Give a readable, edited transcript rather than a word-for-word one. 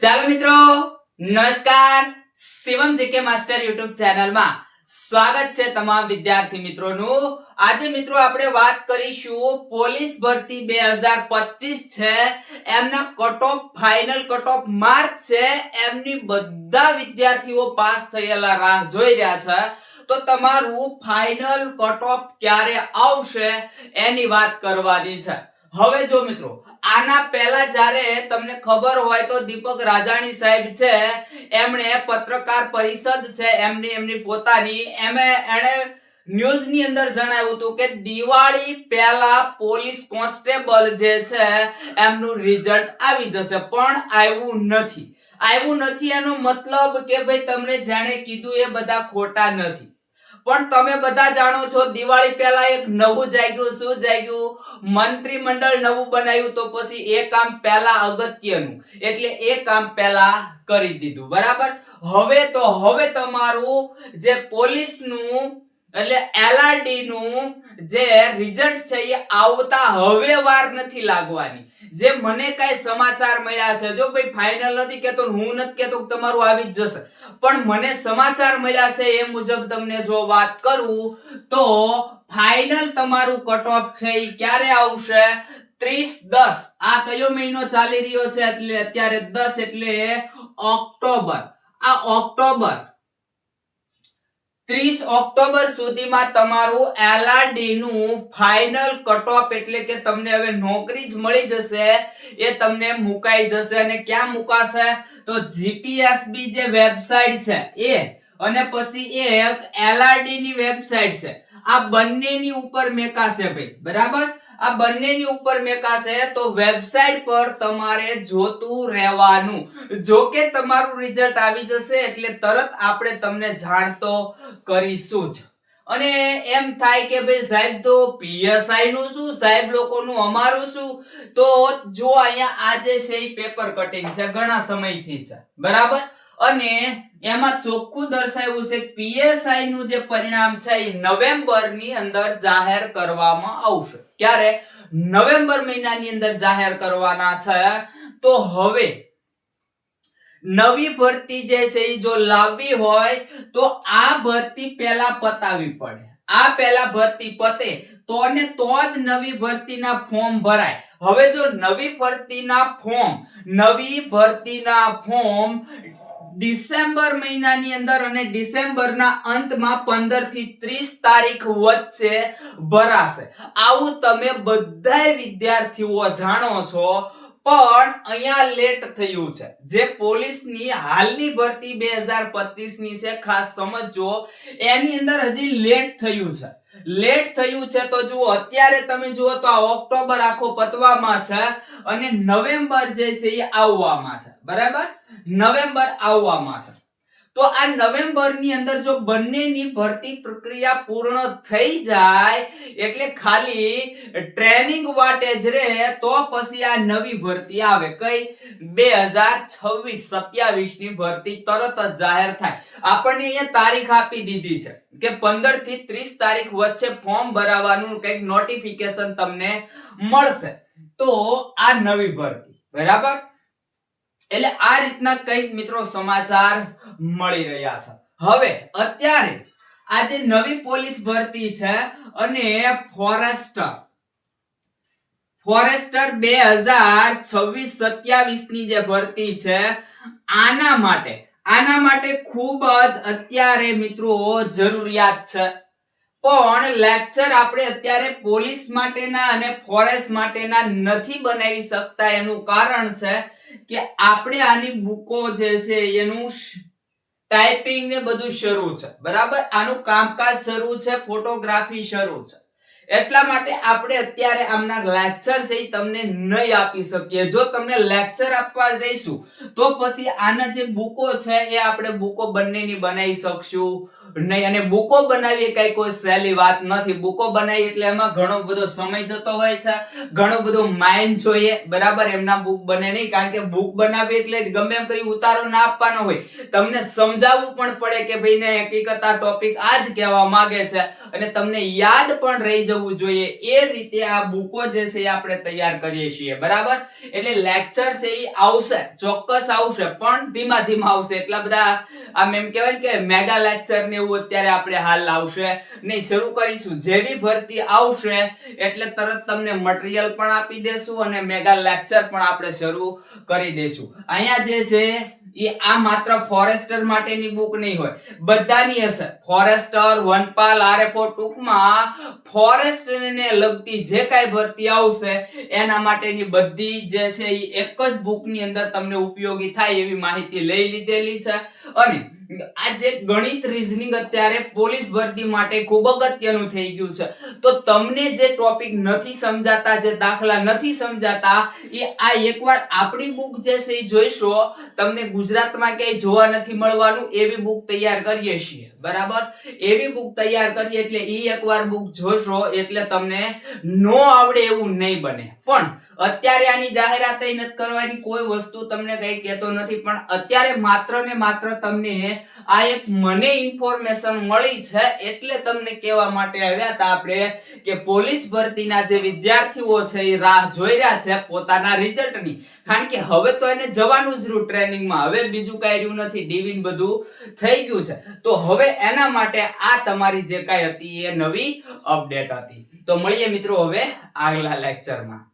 ચાલો મિત્રો, નમસ્કાર. શિવમ જીકે માસ્ટર યુટ્યુબ ચેનલમાં સ્વાગત છે તમામ વિદ્યાર્થી મિત્રોનું. આજે મિત્રો આપણે વાત કરીશું પોલીસ ભરતી 2025 છે, એમના cut off final cut off mark છે, એમની બધા વિદ્યાર્થીઓ પાસ થયેલા રાહ જોઈ રહ્યા છે. તો તમારું ફાઇનલ કટ ઓફ ક્યારે આવશે એની વાત કરવાની છે. હવે જો મિત્રો, આના પહેલા જ્યારે તમને ખબર હોય તો દીપક રાજાણી સાહેબ છે, એમણે પત્રકાર પરિષદ છે એમની પોતાની એણે ન્યૂઝ ની અંદર જણાવ્યું હતું કે દિવાળી પહેલા પોલીસ કોન્સ્ટેબલ જે છે એમનું રિઝલ્ટ આવી જશે, પણ આવ્યું નથી એનો મતલબ કે ભાઈ તમને જેણે કીધું એ બધા ખોટા નથી. પણ તમે બધા જાણો છો દિવાળી પહેલા એક નવું જાગ્યું. શું જાગ્યું? મંત્રીમંડળ નવું બનાવ્યું. તો પછી એ કામ પહેલા અગત્યનું, એટલે એ કામ પહેલા કરી દીધું. બરાબર. હવે તમારું જે પોલીસનું એટલે એલઆરડી નું જે રિઝલ્ટ છે એ આવતા હવે વાર નથી લાગવાની. જે મને કઈ સમાચાર મળ્યા છે, જો ભાઈ ફાઇનલ નથી કેતો, હું નથી કેતો તમારું આવી જ જશે, પણ મને સમાચાર મળ્યા છે એ મુજબ તમને જો વાત કરું તો ફાઇનલ તમારું કટ ઓફ છે એ ક્યારે આવશે? 30/10. આ કયો મહિનો ચાલી રહ્યો છે? એટલે અત્યારે 10 એટલે ઓક્ટોબર. આ ઓક્ટોબર 30 ઓક્ટોબર સુધીમાં તમારું એલઆરડી નું ફાઇનલ કટ ઓફ, એટલે કે તમને હવે નોકરી જ મળી જશે, એ તમને મુકાઈ જશે. અને ક્યાં મુકાશે? તો જીપીએસબી જે વેબસાઇટ છે એ, અને પછી એક એલઆરડી ની વેબસાઇટ છે, આ બંનેની ઉપર મેકાશે ભાઈ. બરાબર. આ બંનેની ઉપર મેકાશે. તો વેબસાઇટ પર તમારે જોતું રહેવાનું. જો કે તમારું રિઝલ્ટ આવી જશે એટલે તરત આપણે તમને જાણ તો કરીશું જ. અને એમ થાય કે ભાઈ સાહેબ તો પીએસઆઈ નું શું, સાહેબ લોકોનું અમારું શું? તો જો અહીંયા આજે છે એ પેપર કટિંગ છે, ઘણા સમયથી છે. બરાબર. અને એમાં ચોખ્ખું દર્શાવ્યું છે પીએસઆઈ નું જે પરિણામ છે એ નવેમ્બર ની અંદર જાહેર કરવામાં આવશે. ક્યારે? નવેમ્બર મહિનાની અંદર જાહેર કરવાના છે. તો હવે નવી ભરતી જે છે એ જો લાવવી હોય તો આ ભરતી પહેલા પતાવી પડે. આ પહેલા ભરતી પતે તો જ નવી ભરતીના ફોર્મ ભરાય. હવે જો નવી ભરતીના ફોર્મ ડિસેમ્બર મહિનાની અંદર અને ડિસેમ્બરના અંતમાં 15 થી 30 તારીખ વચ્ચે ભરાશે. આવું તમે બધાય વિદ્યાર્થીઓ જાણો છો. પણ અહીંયા લેટ થયું છે. જે પોલીસની હાલની ભરતી 2025 ની છે, ખાસ સમજો, એની અંદર હજી લેટ થયું છે. તો જુઓ, અત્યારે તમે જુઓ તો આ ઓક્ટોબર આખો પતવામાં છે અને નવેમ્બર જે છે એ આવવામાં છે. બરાબર. નવેમ્બર આવવામાં છે. તો આ નવેમ્બર ની અંદર જો બંનેની ભરતી પ્રક્રિયા પૂર્ણ થઈ જાય એટલે ખાલી ટ્રેનિંગ વાટે જ રહે, તો પછી આ નવી ભરતી આવે. કઈ? 2026-27 ની ભરતી તરત જ જાહેર થાય. આપણને અહીંયા તારીખ આપી દીધી છે કે 15 થી 30 તારીખ વચ્ચે ફોર્મ ભરાવાનું કંઈક નોટિફિકેશન તમને મળશે. તો આ નવી ભરતી. બરાબર. એટલે આ રીતના કઈક મિત્રો સમાચાર મળી રહ્યા છે. હવે અત્યારે આ જે નવી પોલીસ ભરતી છે અને ફોરેસ્ટર 2026-27 ની જે ભરતી છે, આના માટે ખૂબ જ અત્યારે મિત્રો જરૂરિયાત છે. પણ લેક્ચર આપણે અત્યારે પોલીસ માટેના અને ફોરેસ્ટ માટેના નથી બનાવી શકતા. એનું કારણ છે કે આપણે આની બુકો જે છે એનું ટાઈપિંગ ને બધું શરૂ છે. બરાબર. આનું કામકાજ શરૂ છે, ફોટોગ્રાફી શરૂ છે. એટલા માટે આપણે અત્યારે આમના લેક્ચર છે એ તમને નહીં આપી શકીએ. જો તમને લેક્ચર આપવા રહીશું તો પછી આના જે બુકો છે એ આપણે બુકો બંનેની બનાવી શકશું નહીં. અને બુકો બનાવી કઈ કોઈ સહેલી વાત નથી. બુકો બનાવી એટલે એમાં ઘણો બધો સમય જતો હોય છે, ઘણો બધો માઇન્ડ જોઈએ, બરાબર. એમના બુક બને નહીં, કારણ કે બુક બનાવી એટલે ગમે એમ કરી ઉતારો ના આપવાનો હોય. તમને સમજાવવું પણ પડે કે ભાઈ ને હકીકત આ ટોપિક આ જ કહેવા માંગે છે, અને તમને યાદ પણ રહી જવું જોઈએ. એ રીતે આ બુકો જે છે એ આપણે તૈયાર કરીએ છીએ, બરાબર. એટલે લેક્ચર છે એ આવશે, ચોક્કસ આવશે, પણ ધીમા ધીમા આવશે. એટલા બધા આમ એમ કહેવાય કે મેગા લેક્ચર ને એવું અત્યારે આપણે હાલ આવશે નહીં. શરૂ કરીશું, જેવી ભરતી આવશે એટલે તરત તમને મટીરીયલ પણ આપી દેશું અને મેગા લેક્ચર પણ આપણે શરૂ કરી દેશું. અહીંયા જે છે એ આ માત્ર ફોરેસ્ટર માટેની બુક નહીં હોય, બધાની હશે. ફોરેસ્ટર, વનપાલ, આરએફઓ, ટૂંકમાં ફોરેસ્ટ ને લગતી જે કાંઈ ભરતી આવશે એના માટેની બધી જે છે એ એક જ બુકની અંદર તમને ઉપયોગી થાય એવી માહિતી લઈ લીધેલી છે. અને આ જે ગણિત રીઝનિંગ અત્યારે પોલીસ ભરતી માટે ખૂબ અગત્યનું થઈ ગયું છે. તો તમને જે ટોપિક નથી સમજાતા, જે દાખલા નથી સમજાતા, એ આ એકવાર આપણી બુક જે છે એ જોઈશો, તમને ગુજરાતમાં ક્યાંય જોવા નથી મળવાનું એવી બુક તૈયાર કરીએ છીએ, બરાબર. એવી બુક તૈયાર કરીએ એટલે ઈ એકવાર બુક જોશો એટલે તમને નો આવડે એવું નહીં બને. પણ અત્યારે આની જાહેરાત નથી કરવાની, કોઈ વસ્તુ તમને કઈ કહેતો નથી, પણ અત્યારે માત્ર ને માત્ર તમને આ એક મને ઇન્ફોર્મેશન મળી છે એટલે તમને કહેવા માટે આવ્યા હતા આપણે કે પોલીસ ભરતીના જે વિદ્યાર્થીઓ છે એ રાહ જોઈ રહ્યા છે પોતાના રિઝલ્ટની. કારણ કે હવે તો એને જવાનું જ રહ્યું ટ્રેનિંગમાં, હવે બીજું કઈ રહ્યું નથી, ડીવીન બધું થઈ ગયું છે. તો હવે એના માટે આ તમારી જે કાંઈ હતી એ નવી અપડેટ હતી. તો મળીએ મિત્રો હવે આગલા લેક્ચરમાં.